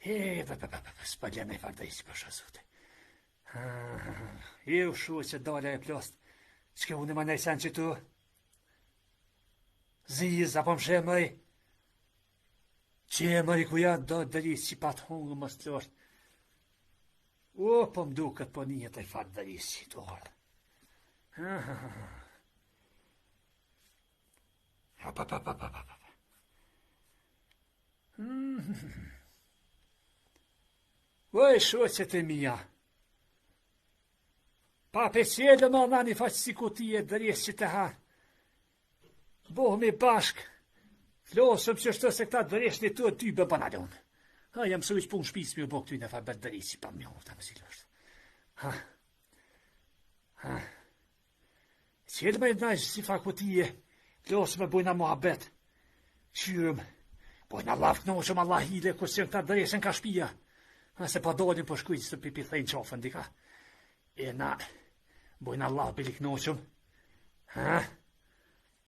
S'pa me fardejsi për shazute. U shu që dola e plost, që unë më nejsen që tu, ziz, apo më shemëj, që e mëri ku janë do dëris që patë hungë më stlosht. Po më duket po njët e fardejsi të orë. Oj, shoqet e mija. Pa pesjellë më nani faqë si kutije dërjes që të ha. Bohmi bashk. Flosëm që shtë se këta dërjes një të ty bë banalon. Jam së pun shpis mi u bëk ty në fa bët dërjes që pa mjohë të mësillë është. Qëllë me najshë si fa kutije. Flosëm e bujna muhabet. Qyrëm. Bujna lafë knoshëm Allah hile kërës që këta dërjesën ka shpia. Se pa dolin për shkujtë së pipi thejnë qofën dika. E na, bojnë Allah bilik noqëm.